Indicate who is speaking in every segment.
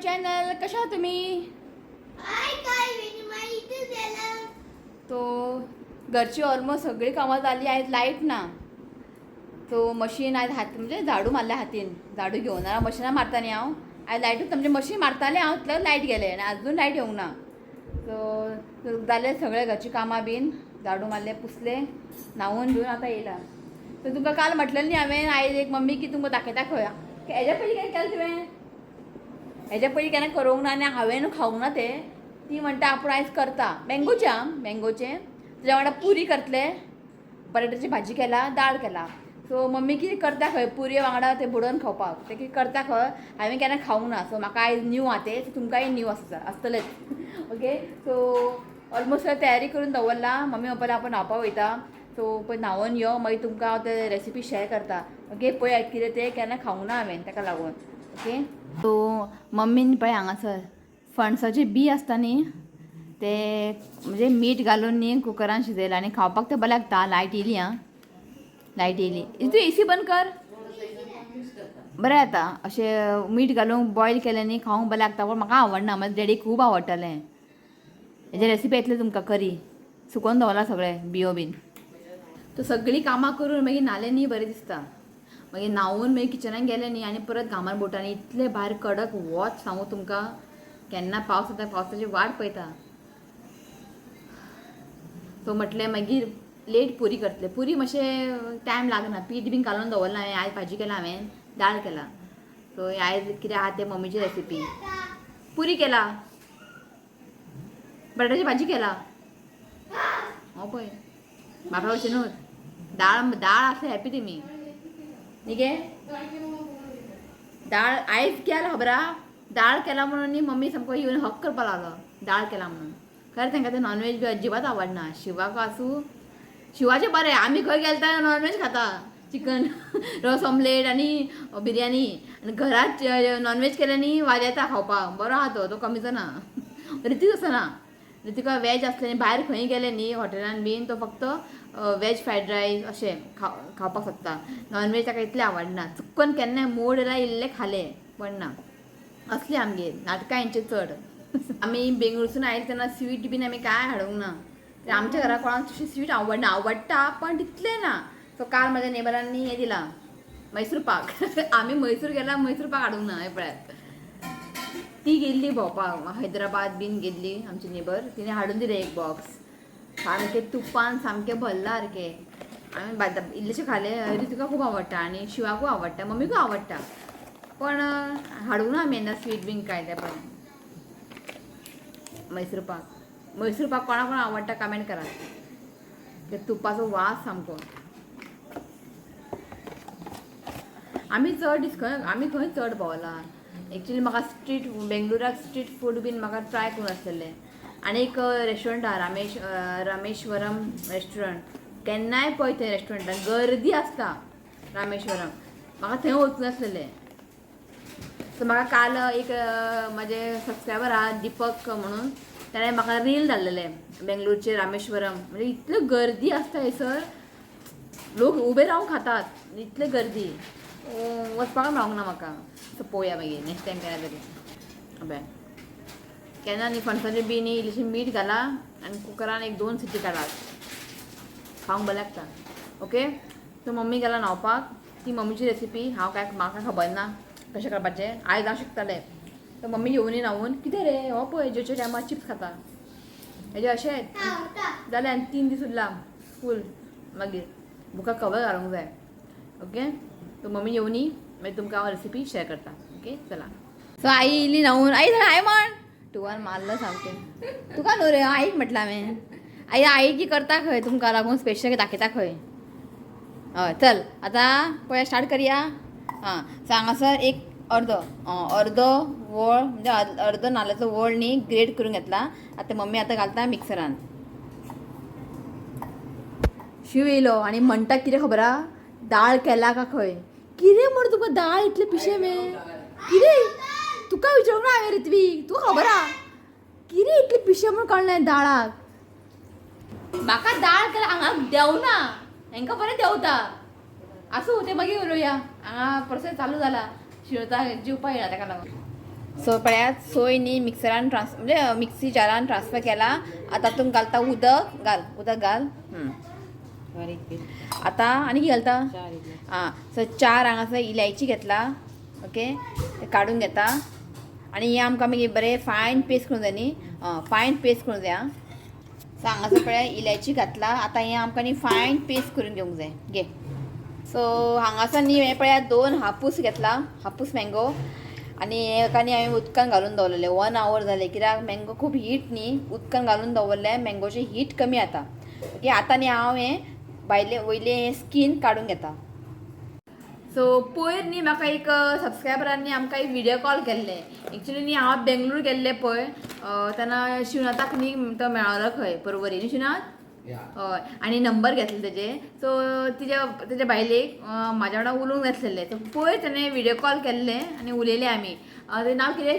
Speaker 1: Channel. कशा आहात तुम्ही? तो घरची ऑलमोस्ट सगळी कामात आली आहेत. लाईट ना तो मशीन आहेत हात म्हणजे झाडू मारल्या हातीन झाडू घेऊन मशीन मारताना हांव आज लाईट म्हणजे मशीन मारताले हांव तितले लाईट गेले आणि अजून लाईट येऊंक ना. सो जाले सगळे घरची कामां बीन झाडू मारले पुसले न्हावून बिवून आता येयला. तर तुमकां काल म्हटलें न्ही हांवें आयज एक मम्मी की तुमकां दाखयता खंय हेज्या पयलीं कितें केलें तुवें हेज्या पयलीं केन्ना करूंक ना आनी हांवें खावंक ना तें. ती म्हणटा आपूण आयज करता मँगोचें तुज्या वांगडा पुरी करतले बटाट्याची भाजी केला दाळ केला. सो मम्मी कितें करता खंय पुरये वांगडा ते बुडोवन खावपाक ते कितें करता खंय हांवें केन्ना खावंक ना. सो म्हाका आयज न्यू आहा तें तुमकांय न्यू आसतलेच. ओके सो ऑलमोस्ट तयारी करून दवरला. मम्मी म्हणपाक लागली आपण न्हावपाक वयता. सो पळय न्हावून यो मागीर तुमकां हांव ते रेसिपी शेअर करता. ओके पळय कितें तें केन्ना खावंक ना हांवें ताका लागून. ओके सो मम्मीन पळय हांगासर फणसाचे बी आसता न्ही ते म्हणजे मीठ घालून न्ही कुकरान शिजयला आनी खावपाक ते बरें लागता. लायट येयली आं लायट येयली. तूं एसी बंद कर. बरें जाता अशें मीठ घालून बॉयल केलें न्ही खावंक बरें लागता. पूण म्हाका आवडना म्हाज्या डॅडीक खूब आवडटलें. हेजे रेसिपी येतली तुमकां करी सुकोवन दवरला सगळें बियो बीन. तो सगळीं कामां करून मागीर न्हालें न्ही बरें दिसता. मागीर न्हावून मागीर किचनान गेलें न्ही आनी परत घामान बोटांनी इतले भायर कडक वोत सांगू तुमकां. केन्ना पावस येता पावसाची वाट पळयता. सो म्हटलें मागीर लेट पुरी करतले. पुरी मातशें टायम लागना पीठ बीन घालून दवरला हांवें. आयज भाजी केला हांवें दाळ केला. सो आयज कितें आहा तें मम्मीची रेसिपी पुरी केला बटाट्याची भाजी केला. हो पळय म्हाका अशें न्हू दाळ दाळ आसल्यार हॅपी तुमी न्ही गे. दाळ आयज केला खबर आहा दाळ केला म्हणून न्ही मम्मी सामको येवन हक करपाक लागलो दाळ केला म्हणून. खरें तांकां तें नॉनवेज बी अजिबात आवडना. शिवाक आसूं शिवाचें बरें आमी खंय गेले थंय नॉनवेज खाता चिकन रस ऑमलेट आनी बिरयानी आनी घरांत नॉनवेज केलें न्ही वाज येता खावपाक. बरो आहा तो कमी जाना. रितीक असो ना रितीका वॅज आसलें न्ही भायर खंय गेलें न्ही हॉटेलान बीन तो फक्त वॅज फ्रायड रायस अशें खावपाक सोदता. नॉनवेज ताका इतलें आवडना. चुक्कन केन्नाय मूड येयल्यार इल्लें खालें पण ना असली आमगेर नाटकां हेंचें चड. आमी बेंगळुरसून आयले तेन्ना स्वीट बीन आमी कांय हाडूंक ना. आमच्या घरा कोणाक तशी स्वीट आवडना. आवडटा पण तितलें ना. सो काल म्हाज्या नेबरांनी हें दिलां मैसूर पाक. आमी मैसूर गेल्यार मैसूर पाक हाडूंक ना हे पळयात. ती गेल्ली भोंवपाक हैदराबाद बीन गेल्ली आमची नेबर तिणें हाडून दिलें एक बॉक्स. सामकें तुपान सामकें भरला सारकें. आमी इल्लेशें खालें. रितीका खूब आवडटा आनी शिवाकूय आवडटा मम्मीकूय आवडटा पण हाडूंक ना आमी येन्ना स्वीट बीन कांय तें पळय. मैसूर पाक कोणा कोणाक आवडटा कमेंट करा. ते तुपाचो वास सामको. आमी खंय चड भोंवला. एक्चुली म्हाका बेंगलुराक स्ट्रीट फूड बीन म्हाका ट्राय करून आसलेलें. आनी एक रेस्टॉरंट आहा रामेश्वरम रेस्टॉरंट. केन्नाय पळय थंय रेस्टॉरंटान गर्दी आसता रामेश्वरम. म्हाका थंय वचून आसलेलें. सो म्हाका काल एक म्हाजे सबस्क्रायबर आहा दिपक म्हणून ताणें म्हाका रील धाडलेलें बेंगलोरचे रामेश्वरम. म्हणजे इतली गर्दी आसता थंयसर लोक उबे रावन खातात इतले गर्दी. वचपाक मेळोंक ना म्हाका. सो पळोवया मागीर नेक्स्ट टायम केन्ना तरी. अबे केन्ना न्ही फणसाचें बी न्ही इल्लेशें मीठ घाला आनी कुकरान एक 2 सिटी काडात खावंक बरें लागता. ओके सो मम्मी गेला न्हावपाक. ती मम्मीची रेसिपी म्हाका खबर ना कशें करपाचें. आयज हांव शिकतलें. तर मम्मी येवनी न्हावून कितें रे हो पळय जेवचे टायमार चिप्स खाता हेजे अशें जालें आनी 3 दीस उरला स्कूल. मागीर बुकाक कवर घालूंक जाय. ओके सो मम्मी येवनी मागीर तुमकां हांव रेसिपी शेअर करता. ओके चला. सो आई येयली न्हावून. आई हाय म्हण तुवान मारलं सामकें. तुका न्हू रे आईक म्हटलां हांवें. आई की करता खंय तुमकां लागून स्पेशल दाखयता खंय. हय चल आतां पळय स्टार्ट करया. हां सो हांगासर एक अर्दो वोळ म्हणजे अर्दो नाल्लाचो वोळ न्ही ग्रेट करून घेतला. आतां मम्मी घालता मिक्सरान. शिव येयलो आनी म्हणटा कितें खबर आहा दाळ केला काय खंय. कितें म्हण तुका दाळ इतले पिशे कितें तुका विचारूंक ना हांवें रित्वीक तुका खबर आहा कितें इतले पिशे म्हूण काडलें दाळाक. म्हाका दाळ केला हांगा देंवना हांकां बरें देंवता. आसूं तें मागीर उलोवया. हांगा प्रोसेस चालू जाला शिवता जेवपा येयला ताका लागून. सो पळयात सोय न्ही मिक्सरान म्हणजे मिक्सी जारान ट्रान्सफर केला. आता तातूंत घालता उदक घाल. आता आनी कितें घालता सो 4 हांगासर इलायची घेतला. ओके ते काडून घेता आनी हे आमकां मागीर बरें फायन पेस्ट करूंक जाय न्ही. फायन पेस्ट करूंक जाय. सो हांगासर पळय इलायची घातला. आतां हें आमकां न्ही फायन पेस्ट करून घेवंक जाय. घे. सो हांगासर न्ही हे पळयात 2 हापूस घेतला. हापूस मँगो आनी हेका न्ही हांवें उदकान घालून दवरलेले 1 आवर जाले. कित्याक मँगो खूब हीट न्ही उदकान घालून दवरले मँगोचें हीट कमी जाता. ओके आतां न्ही हांव हें वयले हें स्कीन काडून घेता. सो पयर न्ही म्हाका एक सबस्क्रायबरांनी आमकां एक व्हिडियो कॉल केल्ले. एक्चुली न्ही हांव बेंगलूर गेल्ले पळय तेन्ना शिवनाथाक न्ही तो मेळ्ळो खंय परवरी न्ही शिवनाथ. हय आनी नंबर घेतले तेजे. सो तेजे बायलेक म्हाज्या वांगडा उलोवंक जाय आसलेलें. सो पयर ताणें व्हिडियो कॉल केल्ले आनी उलयले आमी. तेजें नांव कितें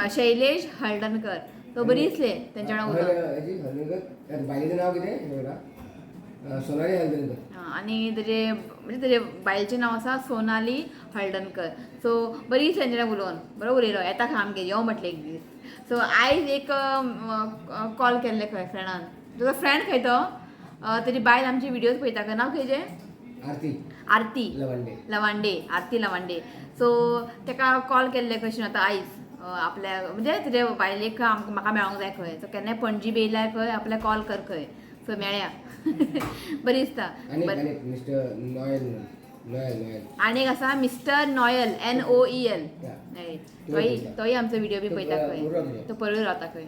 Speaker 1: शैलेश हळदणकर. तो बरी दिसले तेंच्या वांगडा उलोवंक. आनी तेजे बायलेचें नांव आसा सोनाली हळदणकर. सो बरी दिसली तेंच्या उलोवन. बरो उलयलो येता खंय आमगे यो म्हटलें एक दीस. सो आयज एक कॉल केल्ले खंय फ्रेंडान. तुजो फ्रेंड खंय तो तेजी बायल आमचे व्हिडियोज पळयता खंय. नांव कितें आरती लवांडे. सो तेका कॉल केल्ले खंय आतां आयज आपल्या म्हणजे तेजे बायलेक म्हाका मेळोंक जाय खंय. सो केन्नाय पणजी बेयल्यार खंय आपल्याक कॉल कर खंय. सो मेळया. बरी दिसता. आनी एक आसा मिस्टर नॉयल NOEL. तोय आमचो व्हिडिओ बी पळयता खंय. तो परवे रावता खंय.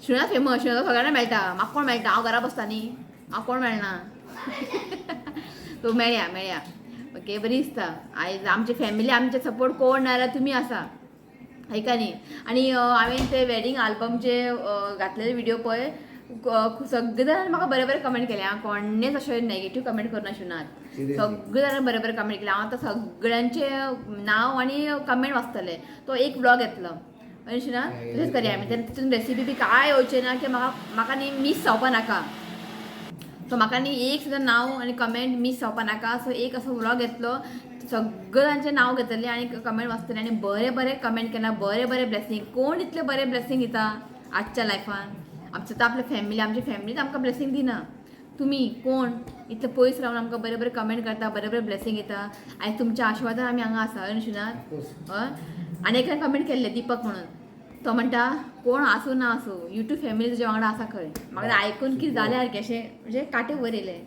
Speaker 1: शिवनाथ फेमस. शिवनाथ सगळ्यांना मेळटा. म्हाका कोण मेळटा हांव घरा बसता न्ही. हांव कोण मेळना. तो मेळया. ओके बरी दिसता. आयज आमची फॅमिली आमचे सपोर्ट कोण ना जाल्यार तुमी आसा हाका न्ही. आनी हांवें ते वेडींग आल्बमचे घातलेले व्हिडिओ पळय सगळे जाणांनी म्हाका बरे बरे कमेंट केले. हांव कोणेच अशें नेगेटीव कमेंट करना शिवनाथ. सगळे जाणांनी बरे बरे कमेंट केले. हांव आतां सगळ्यांचे नांव आनी कमेंट वाचतले. तो एक ब्लॉग येतलो शिवनाथ. तशेंच करया आमी. तितून रेसिपी बी कांय येवचें ना की म्हाका न्ही मिस जावपा नाका. सो म्हाका न्ही एक सुद्दां नांव आनी कमेंट मिस जावपा नाका. सो एक असो व्लॉग येतलो सगळे जाणांचें नांव घेतलें आनी कमेंट वाचतलें आनी बरे बरे कमेंट केला. बरे ब्लेसिंग. कोण इतले बरे ब्लेसिंग दिता आजच्या लायफान. आमचो तर आपल्या फॅमिली आमची फॅमिलीच आमकां ब्लेसिंग दिना. तुमी कोण इतले पयस रावन आमकां बरे बरे कमेंट करता बरे ब्लेसिंग दिता. आयज तुमच्या आशिर्वादान आमी हांगा आसा शिवनाथ. हय आनी एकल्यान कमेंट केल्ले दीपक म्हणून. तो म्हणटा कोण आसूं ना आसूं यूट्यूब फॅमिली तुज्या वांगडा आसा खंय. म्हाका आयकून कितें जालें सारकें अशें म्हणजे काटे वयर येयले.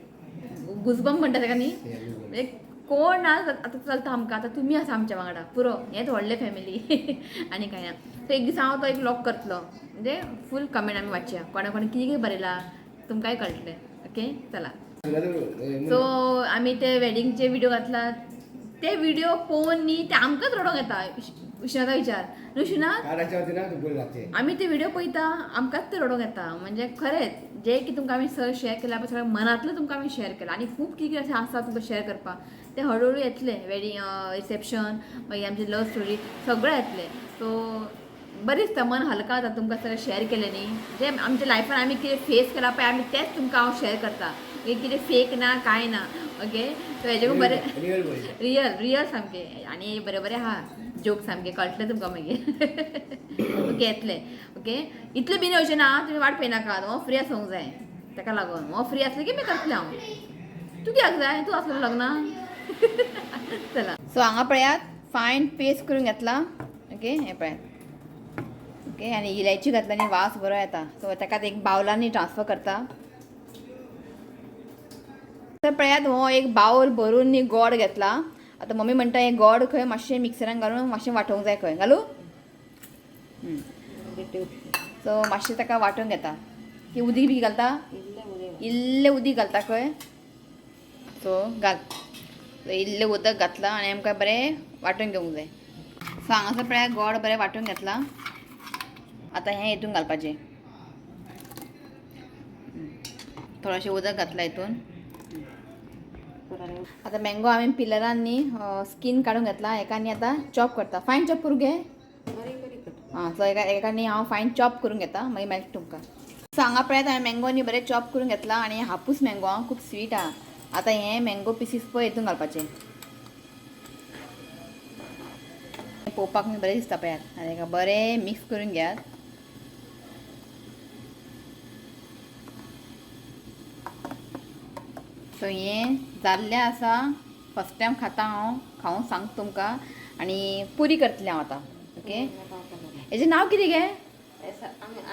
Speaker 1: गुजबंप म्हणटा ताका न्ही. म्हणजे कोण ना आतां चलता आमकां. आतां तुमी आसा आमच्या वांगडा पुरो. हेंच व्हडलें फॅमिली आनी कांय ना. सो एक दीस हांव तो एक व्लॉग करतलो म्हणजे फूल कमेंट आमी वाचया. कोणा कितें बरयला तुमकांय कळटलें. ओके चला. सो आमी ते वेडिंगचे व्हिडिओ घातला. ते व्हिडिओ पळोवन न्ही ते आमकांच रडोंक येता. विश्वनाथा विचार न्हू शिवनाथ. आमी ते व्हिडिओ पळयता आमकांच ते रडोंक येता. म्हणजे खरेंच जे की तुमकां आमी शेअर केला पळय सगळें मनांतलें तुमकां आमी शेअर केलां. आनी खूब कितें अशें आसा तुमकां शेअर करपाक. ते हळूहळू येतले. वेडिंग रिसेप्शन मागीर आमची लव स्टोरी सगळें येतलें. सो बरें दिसता मन हलका जाता तुमकां सगळें शेअर केलें न्ही. जे आमच्या लायफान आमी कितें फेस केलां पळय आमी तेंच तुमकां हांव शेअर करता. कितें फेक ना कांय ना. ओके सो हेजे बरें रियल सामकें आनी बरें आहा जोक सामकें कळटलें तुमकां मागीर. ओके येतलें. ओके इतलें बीन येवचें ना. तुमी वाट पळयनाकात. हो फ्री आसूंक जाय ताका लागून. हो फ्री आसलें की मी करतलें हांव. तूं कित्याक जाय तूं आसलें लग्नाक. चला. सो हांगा पळयात फायन पेस्ट करून घेतला. ओके हें पळयात. ओके आनी इलायची घातला आनी वास बरो येता. सो ताका एक बावलांनी ट्रान्सफर करता. तर पळयात हो एक बावल भरून न्ही गोड घेतला. आतां मम्मी म्हणटा हें गोड खंय मातशें मिक्सरान घालून मातशें वांटूंक जाय खंय घालूं. सो मातशें ताका वांटून घेता. की उदीक बी घालता इल्लें उदीक घालता खंय. सो घाल. इल्लें उदक घातलां आनी आमकां बरें वांटून घेवंक जाय. सो हांगासर पळयात गोड बरें वांटून घेतलां. आतां हें हितून घालपाचें. थोडेंशें उदक घातलां हितून. आतां मँगो हांवें पिलरान न्ही स्कीन काडून घेतला. हेका न्ही आतां चॉप करता. फायन चॉप करूं गे. सो एका न्ही हांव फायन चॉप करून घेता मागीर मेळटा तुमकां. सो हांगा पळयात हांवें मँगो न्ही बरें चॉप करून घेतला आनी हापूस मँगो हां खूब स्वीट आहा. आतां हें मँगो पिसीस पळय हितून घालपाचें. पोवपाक बरें दिसता पळयात आनी ताका बरें मिक्स करून घेयात. सो हें जाल्लें आसा. फर्स्ट टायम खाता हांव, खावन सांगता तुमकां. आनी पुरी करतलें हांव आतां. ओके, हेजें नांव कितें गे?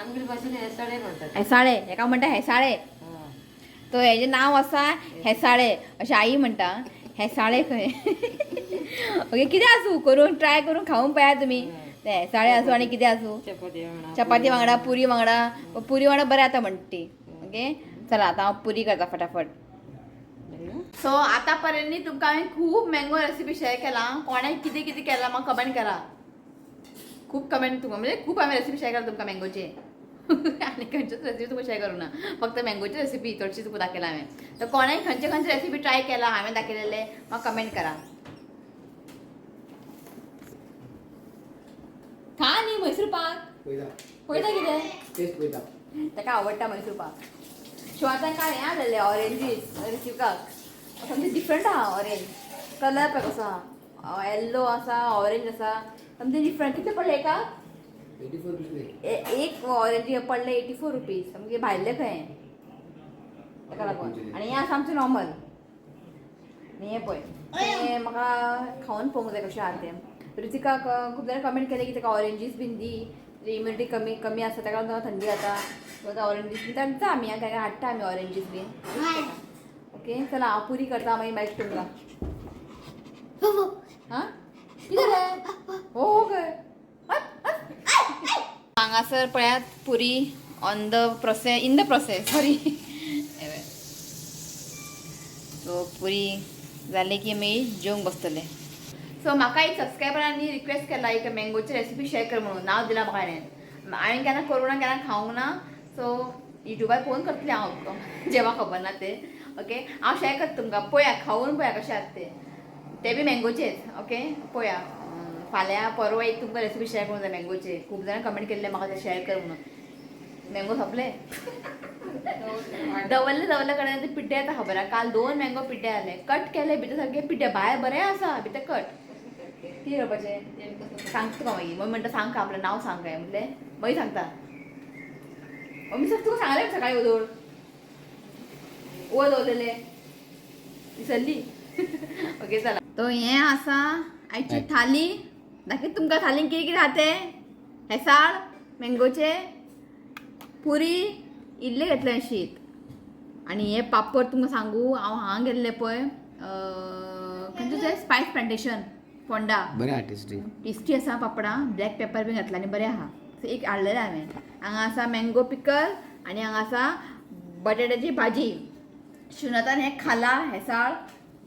Speaker 2: आमगे भाशेन हेसाळे म्हणटात.
Speaker 1: हेसाळे, हेका म्हणटा हेसाळे. तो हेजें नांव आसा हेसाळे अशें आई म्हणटा. हेसाळे खंय. ओके, कितें आसूं करून ट्राय करून खावून पळया तुमी. ते हेसाळे आसूं आनी कितें आसूं, चपाती वांगडा, पुरी वांगडा. पुरी वांगडा बरें जाता म्हणटा ती. ओके, चला आतां हांव पुरी करता फटाफट. सो आतां पर्यंत तुमकां हांवें खूब मँगो रेसिपी शेअर केला. कोणें कितें कितें केलां म्हाका कमेंट करा. खूब कमेंट तुमकां म्हणजे खूब हांवें रेसिपी शेअर केला तुमकां मँगोचे. आनी खंयचीच रेसिपी तुमकां शेअर करूं ना, फक्त मँगोची रेसिपी चडशी तुका दाखयला हांवें. तर कोणें खंयचे खंयचे रेसिपी ट्राय केला हांवें दाखयलेले म्हाका कमेंट करा. खा न्ही मैसूर पाक. पळयता कितें ताका आवडटा मैसूर पाक. सो आतां काय हें आसलेलें ऑरेंजीस रेसिपीकाक समथींग डिफरंट आहा. ऑरेंज कलर पळय कसो आहा, येल्लो आसा, ऑरेंज आसा, समथींग डिफरंट. कितले पडले एका?
Speaker 3: 84 रुपीज.
Speaker 1: एक ऑरेंज पडले 84 रुपीज. म्हणजे भायले खंय ताका लागून. आनी हें आसा आमचें नॉर्मल. आनी हें पळय हें म्हाका खावन पळोवंक जाय कशें आहा तें. रुचिकाक खूब जाणां कमेंट केलें की ताका ऑरेंजीस बीन दी, इम्युनिटी कमी कमी आसा ताका लागून थंडी जाता. सो ऑरेंजीस बीन दिता आमी, ताका हाडटा आमी ऑरेंजीस बीन. ओके, चला हांव पुरी करता मागीर मेळटा तुमकां. हां कितें जालें? हो खंय हांगासर पळयात पुरी on the process, in the process sorry. So पुरी जाली की मी जेवंक बसतले. सो म्हाका एक सबस्क्रायबरांनी रिक्वेस्ट केला एक मँगोची रेसिपी शेअर कर म्हणून. नांव दिलां म्हाका हांवें केन्ना करूं ना, केन्ना खावंक ना. सो युट्यूबार पळोवन करतलें हांव जेव्हा खबर ना ते. ओके, हांव शेअर करता तुमकां. पळया खावून पळया कशें आसा ते बी मँगोचेच. ओके, पळया फाल्यां परवा एक तुमकां रेसिपी शेअर करूंक जाय मँगोचे. खूब जाणां कमेंट केल्ले म्हाका ते शेअर कर म्हणून. मँगो सोंपले दवरले कडेन ते पिड्डे येता खबर आहा. काल 2 मँगो पिड्डे आले, कट केले भितर सारके पिड्डे, भायर बरें आसा भितर कट. कितें करपाचें सांगता तुका मागीर. मम्मी म्हणटा सांग का आपलें नांव सांग काय म्हटलें. मागीर सांगता मम्मी सर तुका सांगलें सकाळीं वदोळ दवरलेले विसरली. ओके चला. तो हें आसा आयची थाली. दाखयता तुमकां थालीन कितें कितें आहा तें. हेसाळ, मँगोचे, पुरी, इल्लें घेतलें शीत. आनी हे पापड तुमकां सांगू हांव हांगा गेल्लें पळय खंयचें तें स्पायस प्लांटेशन फोंडा.
Speaker 3: बरें आहा टेस्टी.
Speaker 1: टेस्टी आसा पापडां. ब्लॅक पेपर बीन घातला आनी बरें आहा. सो एक हाडलेलें हांवें. हांगा आसा मँगो पिकल आनी हांगा आसा बटाट्याची भाजी. शुनतान हें खाला हेसाळ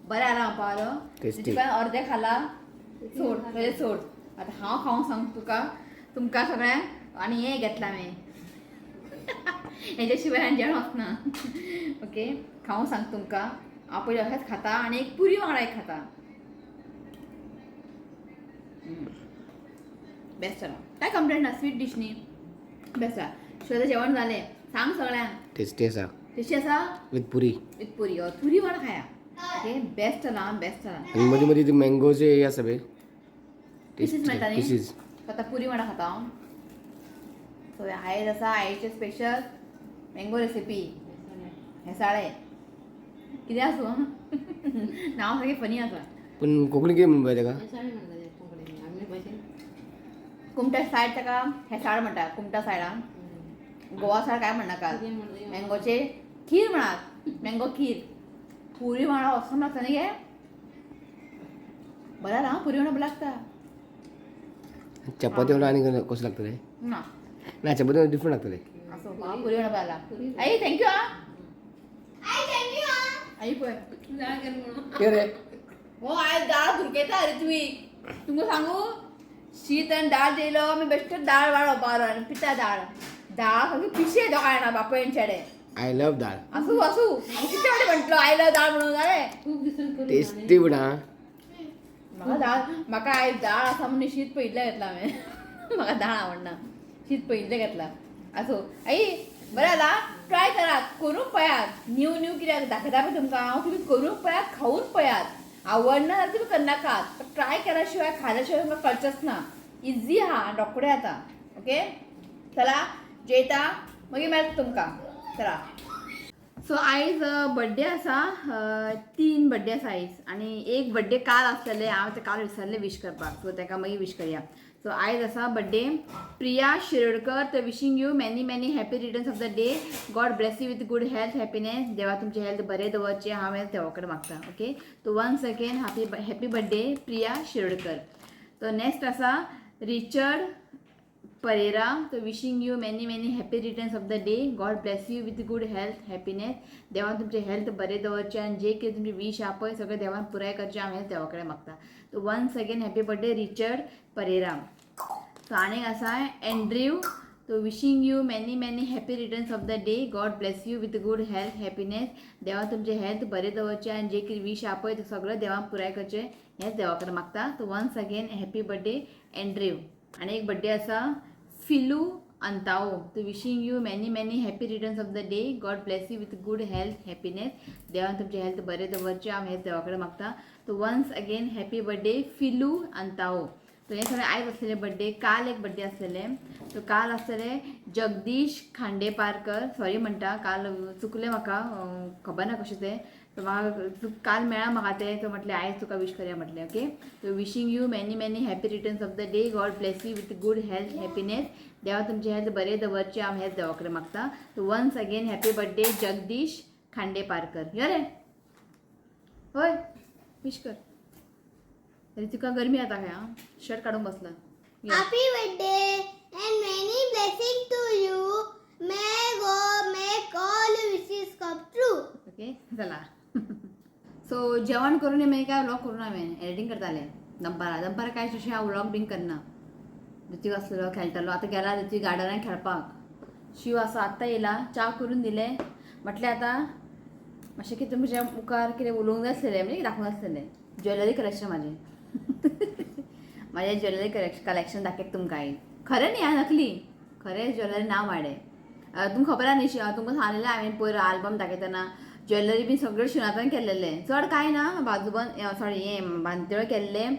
Speaker 1: बरें आला
Speaker 3: टेस्टी.
Speaker 1: अर्दे खाला सोड पयलें सोड. आतां हांव खावंक सांग तुमकां सगळ्यांक. आनी हें घेतलां हांवें हेच्या शिवाय हांवें जेवण वचना. ओके, खावंक सांग तुमकां. हांव पयलीं अशेंच खाता आनी एक पुरी वांगडा एक खाता. बेस्ट जाला. काय कंप्लेंट ना, स्वीट डिश न्ही, बेस्ट जाला. शिवाय जेवण जालें. सांग सगळ्यांक
Speaker 3: टेस्टी आसा.
Speaker 1: टेस्टी आसा
Speaker 3: विथ पुरी.
Speaker 1: विथ पुरी. पुरी वांगडा खाया. ओके, बेस्ट जाला बेस्ट जाला.
Speaker 3: आणि मध्ये मध्ये ते मँगोचे हे आसा बे
Speaker 1: पिसीस मेळटा न्ही.
Speaker 3: पिसीस.
Speaker 1: आतां पुरी वांगडा खाता हांव. सो आयज आसा आयचे स्पेशल मँगो रेसिपी हेसाळे. कितें आसूं नांव सारकें फनी आसा.
Speaker 3: पण कोंकणी कितें म्हणून तेका?
Speaker 2: हेसाळे म्हणटात कोंकणीन. आमगे भाशेन
Speaker 1: कुमटा सायड ताका हेसाळ म्हणटा. कुमटा सायडान गोवा सायड काय म्हणनाकात. मँगोचे खीर म्हणात. मँगो खीर. पुरी वांगडा असो लागता न्ही गे. बरें जाला पुरी वांगडा बरें लागता.
Speaker 3: चपाती वांगडा आनी कसं लागतलें?
Speaker 1: ना
Speaker 3: ना चपाती वांगडा डिफरंट लागतलें.
Speaker 1: असो पुरी वांगडा बरें जाला. आई थँक्यू हा. आई पळय
Speaker 3: कितें रे?
Speaker 1: हो आयज दाळ भुरकेता रे तुमी. तुमकां सांगू शीत आनी दाळ जेयलो मी बेश्टो दाळ वाडोवपाक आनी पिता दाळ. दाळ सगळी पिशे दोगायना बापयन चेडे.
Speaker 3: आय लव दाळ.
Speaker 1: असू असू किती वाटे म्हटलो आयलो दाळ म्हणून. अरे
Speaker 2: खूब दिसून करून
Speaker 3: टेस्टी पण हा.
Speaker 1: म्हाका दाळ म्हाका आयज दाळ आसा म्हणून शीत पयिल्लें घेतलां हांवें. म्हाका दाळ आवडना. शीत पयिल्लें घेतलां. असो आई बरें जाला. ट्राय करात, करून पळयात. न्यू न्यू कित्याक दाखयता पळय तुमकां हांव. तुमी करून पळयात, खावून पळयात. आवडणार तर तुम्ही करनाकात पण ट्राय केल्याशिवाय खाल्ल्याशिवाय तुमकां कळचंच ना. इझी हा रोखडे आता. ओके चला जेता मागीर मेळटा तुमकां. चला सो आयज बड्डे आसा. 3 बड्डे आसा आयज आनी एक बड्डे काल आसलेले. हांव ते काल विसरले विश करपाक सो ताका मागीर विश करया. सो आयज आसा बड्डे प्रिया शिरोडकर. तर wishing you many many happy returns of the day. God bless you with good health happiness. देवा तुमचे हेल्थ बरें दवरचें हांव हें देवा कडेन मागता. ओके तो once again happy birthday Priya Shirodkar. तो नेक्स्ट आसा रिचर्ड परेरा. तो wishing you many many happy returns of the day. God bless you with good health happiness. देवान तुमचे हेल्थ बरें दवरचें आनी जे कितें तुमची वीश आहा पळय सगळें देवान पुराय करचें हांव हें देवा कडेन मागता. तो once again happy birthday Richard Pereira. So आनीक आसा एंड्रीव. तो wishing you many many happy returns of the day. God bless you with good health happiness. देवान तुमचे हेल्थ बरें दवरचें आनी जे कितें वीश आहा पळय तें सगळें देवान पुराय करचें हेंच देवा कडेन मागता. तो once again happy birthday Andrew. आनी एक बर्थडे आसा फिलू अंताओ. तो wishing you many many happy returns of the day. God bless you with good health happiness. देवान तुमचे हेल्थ बरें दवरचें हांव हेंच देवा कडेन मागता. तो वन्स अगेन हॅपी बर्थडे फिलू अंताओ. तो हे सगळे आयज आसलेले बर्थडे. काल एक बर्थडे आसलेले. तो काल आसलेले जगदीश खांडेपारकर. सॉरी म्हणटा काल चुकलें म्हाका खबर ना कशें तें. तो म्हाका काल मेळ्ळा म्हाका तें. तो म्हटलें आयज तुका विश करया म्हटलें. ओके तो wishing you many many happy returns of the day. God bless you with good health happiness. देवा तुमचे हेल्थ बरें दवरचें हांव हेंच देवा कडेन मागता. तो once again happy birthday Jagdish Khandeparkar. यो रे होय विश कर. तरी तुका गरमी आता काय हां शर्ट काढून बसला.
Speaker 4: Happy birthday and many blessings to you. May God make all your wishes come true.
Speaker 1: Okay चला सो जेवण करून मागीर काय व्लॉग करून हांवें एडिटींग करतालें दनपारा काय तशें हांव व्लॉग बीन करना. ऋतीक आसलो खेळटालो. आतां गेला ऋतीक गार्डनान खेळपाक. शिव आसा आत्तां येयला च्या करून दिलें. म्हटलें आतां मातशें कितें म्हज्या मुखार कितें उलोवंक जाय आसलेलें म्हणजे दाखोवंक जाय आसलेलें. ज्वेलरी कलेक्शन म्हाजें ज्वेलरी कलेक्शन दाखयता तुमकां आयज. खरें न्ही हां नकली खरें ज्वेलरी नांव वाडे. तुमकां खबर आहा न्ही तुमकां सांगलेलें हांवें पयर आल्बम दाखयतना ज्वेलरी बी सगळें शिवणांतल्यान केल्लेलें. चड कांय ना बाजूबंद सॉरी हें बांदतळ केल्लें.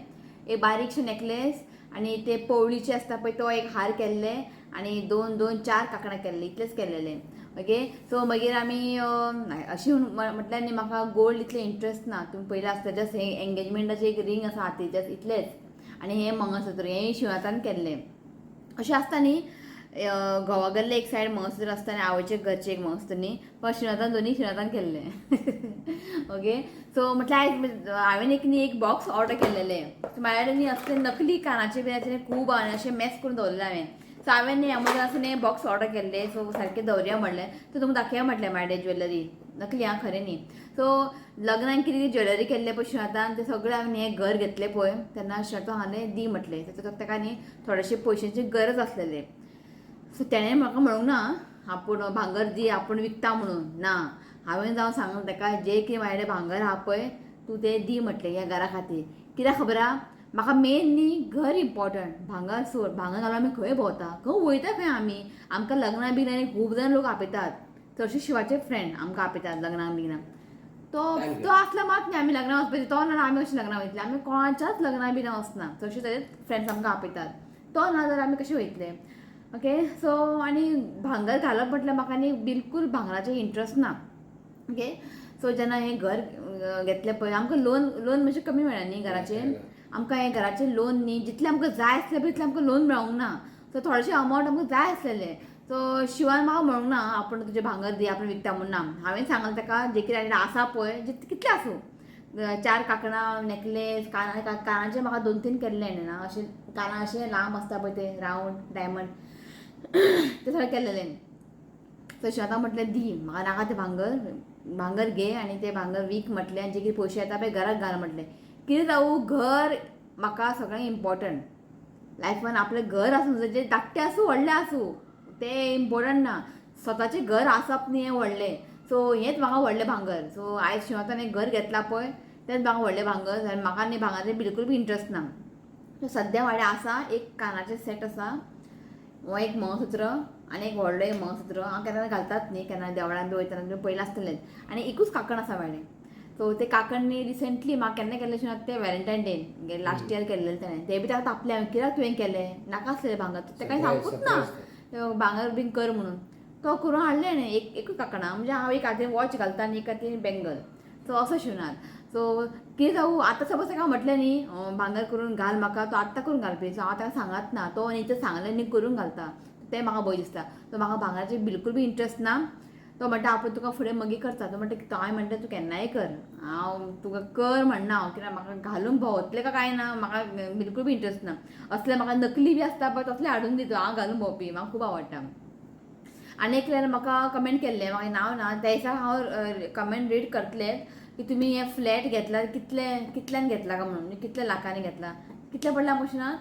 Speaker 1: एक बारीकशें नेकलेस आनी ते पवळीचे आसता पळय तो एक हार केल्ले आनी 2-4 कांकणां केल्ले इतलेंच केल्लेलें. ओके सो मागीर आमी अशें म्हटल्यार न्ही म्हाका गोल्ड इतलें इंट्रस्ट ना. तुमी पयलें आसता जस्ट हें एंगेजमेंटाचें एक रिंग आसा हाती जस्ट इतलेंच आनी हें मंगळसूत्र हें शिवणांतल्यान केल्लें. अशें आसता न्ही घोवा गेल्ले एक सायड मंगळसूत्र आसता आनी आवयचे घरचें एक मंगळसूत्र न्ही पण शिवणांतल्यान दोनी शिवणांतल्यान केल्लें. ओके सो म्हटल्यार आयज हांवें एक बॉक्स ऑर्डर केल्लेलें. सो म्हाजे कडेन न्ही असले नकली कानाचे बी अशें खूब अशें मॅस करून दवरलेलें हांवें. सो हांवें न्ही अमेझॉनासून हें बॉक्स ऑर्डर केल्लें. सो सारकें दवरया म्हटलें. सो तुमकां दाखया म्हटलें म्हाजे ज्वेलरी नकली हां खरें न्ही. सो लग्नाक कितें ज्वेलरी केल्ले पळय शिवणांतल्यान तें सगळें हांवें हें घर घेतलें पळय तेन्ना शर्टो सांगलें दी म्हटलें. ताका न्ही थोडेशे पयशांची गरज आसलेली. सो तेणें म्हाका म्हणूंक ना आपूण भांगर दी आपूण विकता म्हणून ना. हांवें जावन सांगून ताका जे कितें म्हाजे कडेन भांगर आहा पळय तूं तें दी म्हटलें ह्या घरा खातीर. कित्याक खबर आहा म्हाका मेन न्ही घर इम्पॉर्टंट. भांगर सोड भांगर घालून आमी खंय भोंवता खंय वयता खंय आमी. आमकां लग्नाक बी खूब जाण लोक आपयतात. चडशे शिवाचे फ्रेंड आमकां आपयतात लग्नाक बी तो आसलो मात न्ही आमी लग्नाक वचपाचें. तो ना आमी अशें लग्नाक वयतले. आमी कोणाच्याच लग्नाक बी वचना. चडशे तरेन फ्रेंड्स आमकां आपयतात. तो ना जाल्यार आमी कशें वयतले. ओके सो आनी भांगर घालप म्हटल्यार म्हाका न्ही बिलकूल भांगराचें इंट्रस्ट ना. ओके सो जेन्ना हें घर घेतलें पळय आमकां लोन मातशें कमी मेळ्ळा न्ही घराचें. आमकां हें घराचें लोन न्ही जितलें आमकां जाय आसलें पळय तितलें आमकां लोन मेळोंक ना. सो थोडेशें अमावंट आमकां जाय आसलेलें. सो शिवान म्हाका म्हणूंक ना आपूण तुजें भांगर दी आपूण विकता म्हणून ना. हांवें सांगलें ताका जे कितें आसा पळय कितलें आसूं 4 कांकणां नेकलेस कानाचें म्हाका 2-3 केल्ले ना अशें कानां अशें लांब आसता पळय ते रावंड डायमंड ते सगळें केल्लेलें. सो शिवान म्हटलें दी म्हाका नाका तें भांगर घे आनी तें भांगर वीक म्हटलें आनी जे कितें पयशे येता पळय घराक घाल म्हटलें. कितें जावं घर म्हाका सगळें इम्पॉर्टंट. लायफान आपलें घर आसूं जें धाकटें आसूं व्हडलें आसूं तें इम्पॉर्टंट ना. स्वताचें घर आसप न्ही हें व्हडलें. सो हेंच म्हाका व्हडलें भांगर. सो आयज शिवान एक घर घेतलां पळय तेंच म्हाका व्हडलें भांगर आनी म्हाका न्ही भांगराचें बिलकूल बी इंट्रस्ट ना. सो सद्या म्हाजे आसा एक कानाचें सेट आसा हो एक मंगळसूत्र आनी एक व्हडलें मंगळसूत्र. हांव केन्ना घालतात न्ही केन्ना देवळान बी वयतना बी पयलें आसतलेंच. आनी एकूच कांकण आसा म्हाजें. सो ते काकांनी रिसेंटली म्हाका केन्ना केल्लें अशें ते व्हॅलेंटायन डे लास्ट इयर केल्लें तेणें ते बी ताका तापले हांवें कित्याक तुवें केलें नाका आसलें भांगर तें कांय सांगूच ना भांगर बीन कर म्हणून तो करून हाडलें न्ही एकूच काकणां म्हणजे हांव एक हातीन वॉच घालता आनी एक हातीन बँगल सो असो शिवनार सो कितें जावं आतां सपोज ताका म्हटलें न्ही भांगर करून घाल म्हाका तो आत्तां करून घालपी सो हांव ताका सांगात ना तो न्ही तें सांगलें न्ही करून घालता तें म्हाका भंय दिसता सो म्हाका भांगराचेर बिलकूल बी इंट्रस्ट ना तो म्हणटा आपूण तुका फुडें मगी करता तो म्हणटा हांवें म्हणटा तूं केन्नाय कर हांव तुका कर म्हणना हांव कित्याक म्हाका घालूंक भोंवतलें काय कांय ना म्हाका बिलकूल बी इंट्रस्ट ना असले म्हाका नकली बी आसता पळय तसले हाडून दिता हांव घालून भोंवपी म्हाका खूब आवडटा आनी एकल्यान म्हाका कमेंट केल्लें म्हाका नांव ना त्या दिसा हांव कमेंट रीड करतलें की तुमी हे फ्लॅट घेतला कितल्यान घेतला काय म्हणून कितल्या लाखांनी घेतला कितले पडला मशिनार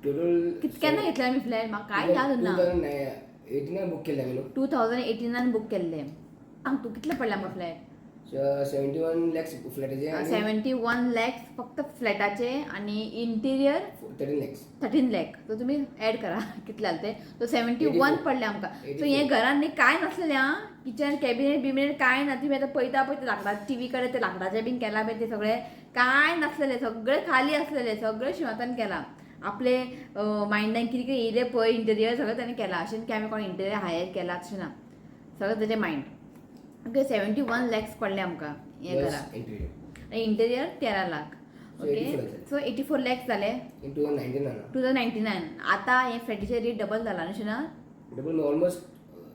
Speaker 3: टोटल
Speaker 1: केन्ना घेतले आमी फ्लॅट म्हाका कांय याद उरना
Speaker 3: 2018 बुक केल्लें आमी
Speaker 1: 2018 बुक केल्लें सांग तूं कितले पडला म्हाका फ्लॅट
Speaker 3: 71 लॅक्स फ्लॅटाचे
Speaker 1: 71 लॅक्स फक्त फ्लॅटाचे आनी इंटिरियर 13 लॅक सो तुमी ऍड करा कितले जाले ते सो 71 पडले आमकां सो हे घरान न्ही कांय नासलेलें आं किचन कॅबिनेट बिबिनेट कांय ना तुमी आतां पळयता पळय ते लांकडा टीवी कडेन ते लांकडाचें बीन केलां पळय ते सगळें कांय नासलेलें सगळें खाली आसलेलें सगळें शिवातान केलां आपले मायंडान कितें कितें येयलें पळय इंटिरियर सगळें ताणें केलां अशें न्ही की आमी कोण इंटिरियर हायर केलां अशें ना सगळें तेजें मायंड ओके 71 लॅक्स पडले आमकां हे घराक आनी interior 13 lakh okay so 84 lakhs जाले
Speaker 3: इन 2099
Speaker 1: आतां हे फ्लॅटीचे रेट डबल जाला न्हू ना
Speaker 3: डबल ऑलमोस्ट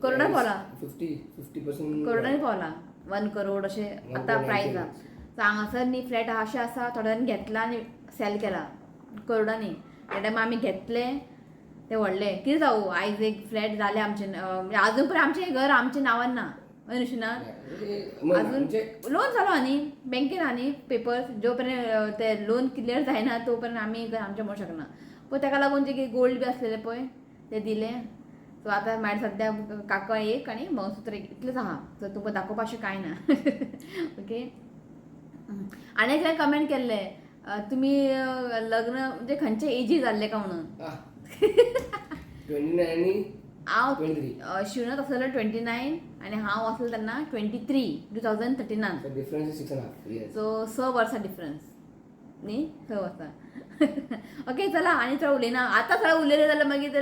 Speaker 1: करोडा पावला
Speaker 3: 50%
Speaker 1: करोडांनी पावला 1 करोड अशें आतां प्रायस आहा सो हांगासर न्ही फ्लॅट अशें आसा थोड्यांनी घेतला आनी सेल केला करोडांनी त्या टायमा आमी घेतले ते व्हडले कितें जावं आयज एक फ्लॅट जाले आमचे आजून पर्यंत आमचें घर आमच्या नांवान ना अनुशनाथ अजून लोन चालू आहा न्ही बँकेन आहा न्ही पेपर्स जो पर्यंत ते लोन क्लियर जायना तो पर्यंत आमी घर आमचें म्हणूंक शकना पण ताका लागून जे गोल्ड बी आसलेले पळय ते दिलें सो आतां म्हळ्यार सद्या काका एक आनी मंगळसूत्र एक इतलेंच आहा सो तुमकां दाखोवपा अशें कांय ना ओके आनी एकल्यान कमेंट केल्ले तुमी लग्न म्हणजे खंयचे एजी जाल्ले काय म्हणून
Speaker 3: 29 आनी
Speaker 1: हांव शिवनाथ आसलेलो 29 आनी हांव आसलें तेन्ना 23 2013
Speaker 3: डिफरन्स 6.5 इयर्स
Speaker 1: सो 6 वर्सां डिफरन्स न्ही 6 वर्सां ओके चला आनी चड उलयना आतां चड उलयलें जाल्यार मागीर ते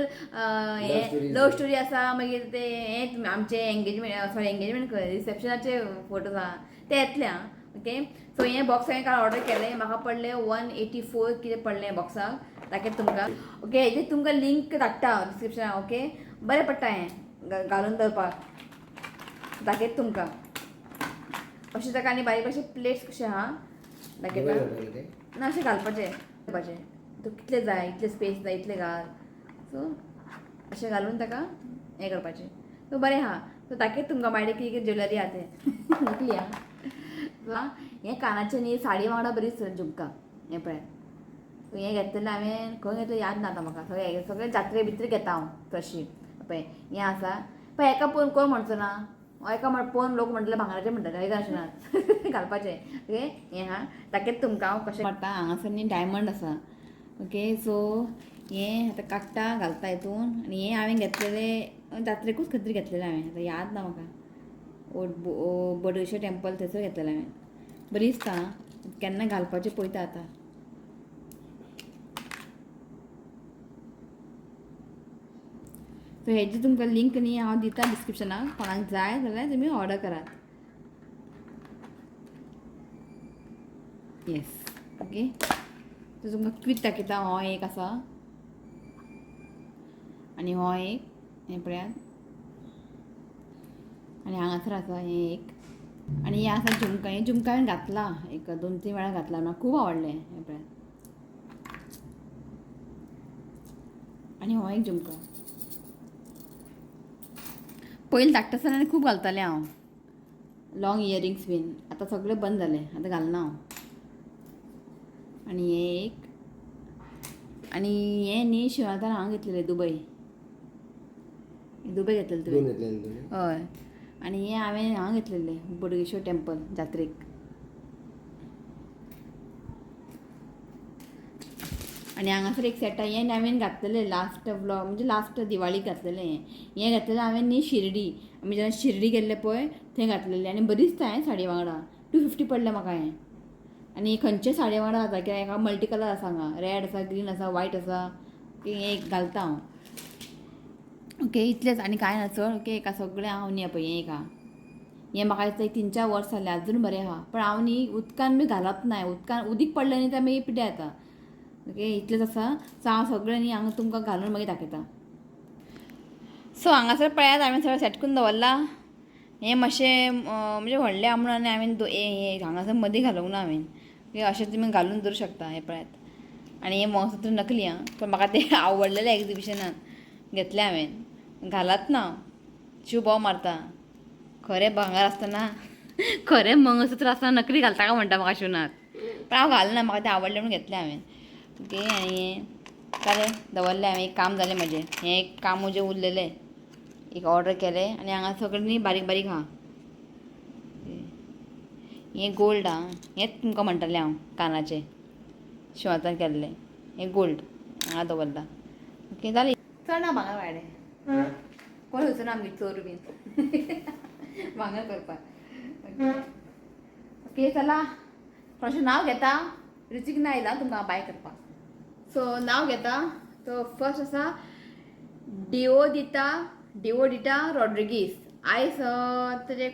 Speaker 1: हे लव स्टोरी आसा मागीर ते हे आमचे एंगेजमेंट रिसेप्शनाचे फोटोज आहा ते येतले आं ओके सो हे बॉक्स हांवें काल ऑर्डर केलें म्हाका पडलें 184 कितें पडलें बॉक्साक दाखयता तुमकां ओके हेजे तुमकां लिंक धाडटा डिस्क्रिप्शनाक ओके बरें पडटा हें घालून दवरपाक दाखयता तुमकां अशें ताका आनी बारीक अशें प्लेट्स कशें आहा दाखयता ना अशें घालपाचें तूं कितले जाय इतले स्पेस जाय इतले घाल सो अशें घालून ताका हें करपाचें सो बरें आहा सो दाखयता तुमकां मागीर कितें कितें ज्वेलरी आहा तें नकली आहा हें कानाचें न्ही साडी वांगडा बरी झुमका हें पळय सो हें घेतलेलें हांवें खंय घेतलें याद ना आतां म्हाका सगळें जात्रे बित्रे घेता हांव तशी पळय हें आसा पळय एका पळोवन कोण म्हणचो ना एका पळोवन लोक म्हणटले भांगराचें म्हणटाले हें अशें ना घालपाचें ओके हें आहा दाखयता तुमकां हांव कशें पडटा हांगासर न्ही डायमंड आसा ओके सो हें आतां काडटा घालता हितून आनी हें हांवें घेतलेलें जात्रेकूच खंय तरी घेतलेलें हांवें आतां याद ना म्हाका बोडगेश्वर टेंपल थंयसर घेतलेलें हांवें बरी दिसता केन्ना घालपाचें पळयता आतां सो हेजी तुमकां लिंक न्ही हांव दिता डिस्क्रिप्शनाक कोणाक जाय जाल्यार तुमी ऑर्डर करात येस ओके सो तुमकां क्वीक दाखयता हो एक आसा आनी हो एक हें पळयात आनी हांगासर आसा हें एक आनी हें आसा झुमका हें झुमका हांवें घातला एक 2-3 वेळा घातला म्हाका खूब आवडलें हें पळयात आनी हो एक झुमका पयलीं धाकटे आसतना खूब घालतालें हांव लॉंग इयरिंग्स बीन आतां सगळें बंद जालें आतां घालना हांव आनी हें एक आनी हें न्ही शिवनाथान हांव घेतलेलें दुबय घेतलेलें तुवें हय आनी हें हांव घेतलेलें बोडगेश्वर टेंपल जात्रेक आनी हांगासर एक सेट आहा हें हांवें घातलेलें लास्ट व्लॉग म्हणजे लास्ट दिवाळीक घातलेलें हें घातलेलें हांवें न्ही शिर्डी आमी जेन्ना शिर्डी गेल्ले पळय थंय घातलेलें आनी बरी दिसता हें साडी वांगडा 250 पडलें म्हाका हें आनी खंयचे साडये वांगडा जाता कित्याक हेका मल्टी कलर आसा हांगा रेड आसा ग्रीन आसा व्हायट आसा की हें एक घालता हांव ओके इतलेंच आनी कांय ना चड ओके एका सगळें हांव न्ही पळय हें एका हें म्हाका दिसता 3-4 वर्स जालें आजून बरें आहा पण हांव न्ही उदकान बी घालत नाय उदकान उदीक पडलें न्ही तर मागीर पिड्ड्यार येता ओके इतलेंच आसा सो हांव सगळें न्ही हांगा तुमकां घालून मागीर दाखयता सो हांगासर पळयात हांवें सगळें सेट करून दवरलां हें मातशें म्हणजे व्हडलें आहा म्हणून आनी हांवें हें हांगासर मदीं घालूंक ना हांवें अशें तुमी घालून दवरूं शकता हें पळयात आनी हें मंगळसूत्र नकली आं पण म्हाका तें आवडलेलें एक्झिबिशनान घेतलें हांवें घालत ना शिव बोव मारता खरें भांगर आसतना खरें मंगळसूत्र आसतना नकली घालता काय म्हणटा म्हाका शिवनाथ पण हांव घालना म्हाका तें आवडलें म्हणून घेतलें हांवें ओके आनी हें जालें दवरलें हांवें एक काम जालें म्हाजें हें एक काम म्हजें उरलेलें एक ऑर्डर केलें आनी हांगा सगळें न्ही बारीक बारीक आहा हें गोल्ड आं हेंच तुमकां म्हणटालें हांव कानाचें शिवातान केल्लें हें गोल्ड हांगा दवरलां ओके जालें चड ना भांगर वाडे कोण वचना आमगे चोर बीन भांगर करपाक ओके चला थोडेशें नांव घेता रुचीक ना आयलां तुमकां बाय करपाक सो नांव घेता तो फर्स्ट आसा डिओडिटा रॉड्रिगीस आयज तेजे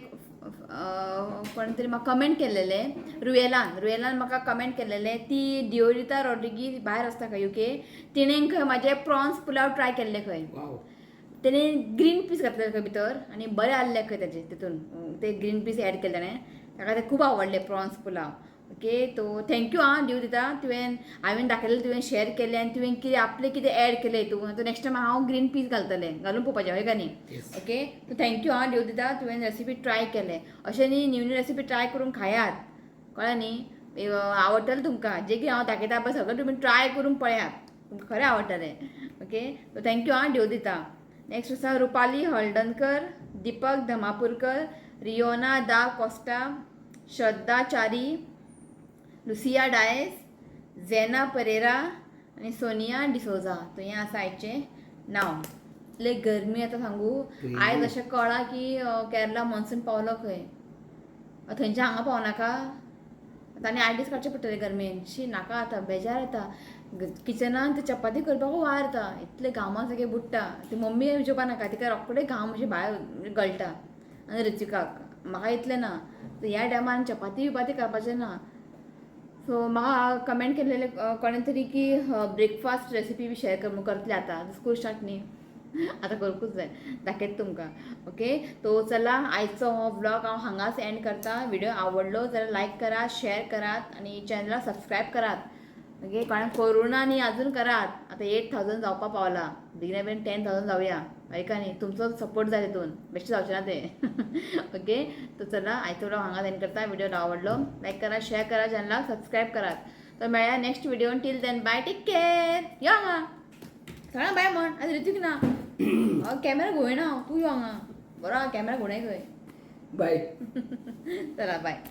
Speaker 1: कोण तरी म्हाका कमेंट केल्लेलें रुयेलान म्हाका कमेंट केल्लेलें ती डिओडिटा रॉड्रिगीस भायर आसता खंय UK तिणें खंय म्हाजें प्रॉन्स पुलाव ट्राय केल्ले खंय तेणे ग्रीन पीस घातले खंय भितर आनी बरें आहले खंय तेजे तितून ते ग्रीन पीस एड केले ताणें ताका ते खूब आवडले प्रॉन्स पुलाव ओके तो थँक्यू आं डिव दिता तुवें हांवें दाखयलें तुवें शेअर केलें आनी तुवें कितें आपलें कितें एड केलें हितून तो नेक्स्ट टायम हांव ग्रीन पीस घालतलें घालून पळोवपाचें हय का न्ही ओके सो थँक्यू आं डिव दिता तुवें रेसिपी ट्राय केलें अशें न्ही न्यू रेसिपी ट्राय करून खायात कळ्ळें न्ही आवडटलें तुमकां जें कितें हांव दाखयता पळय सगळें तुमी ट्राय करून पळयात तुमकां खरें आवडटलें ओके सो थँक्यू आं डिव दिता नेक्स्ट आसा रुपाली हळदणकर दीपक धमापूरकर रियोना दा कोस्टा श्रद्धा चारी लुसिया डायस झेना परेरा आनी सोनिया डिसोजा तो हें आसा आयचें नांव इतले गरमी आतां सांगू आयज अशें कळ्ळां की केरला मॉन्सून पावलो खंय थंयच्या हांगा पावनाका आतां आनी 8 दीस काडचे पडटले गरमेन शी नाका आतां बेजार येता किचनान ते चपाती करपाक वार येता इतले घामान सगळे बुडटा ती मम्मी विचारपा नाका तिका रोखडे घाम अशें भायर गळटा आनी रुचिकाक म्हाका इतलें ना ह्या टायमान चपाती बिपाती करपाचें ना सो म्हाका कमेंट केलेले कोणें तरी की ब्रेकफास्ट रेसिपी बी शेअर करतले आतां स्कूल स्टार्ट न्ही आतां करूंकूच जाय दाखयता तुमकां ओके तो चला आयचो हो व्लॉग हांव हांगाच एंड करता व्हिडिओ आवडलो जाल्यार लायक करात शेअर करात आनी चॅनलाक सबस्क्रायब करात ओके कोणा कोरोना न्ही आजून करात आतां 8,000 जावपा पावला बेगिना बेगीन 10,000 जावया ऐका न्ही तुमचो सपोर्ट जाय तितून बेश्टें जावचें ना तें ओके तो चला आयचो व्लॉग हांगा एंड करता व्हिडिओ आवडलो लायक करा शेअर करा चॅनलाक सबस्क्रायब करात तर मेळया next video till then bye take care यो हांगा सगळ्यांक बाय म्हण आतां रितीक ना कॅमेरा घुंवयना तूं यो हांगा बरो कॅमेरा घुंवय खंय
Speaker 3: बाय
Speaker 1: चला बाय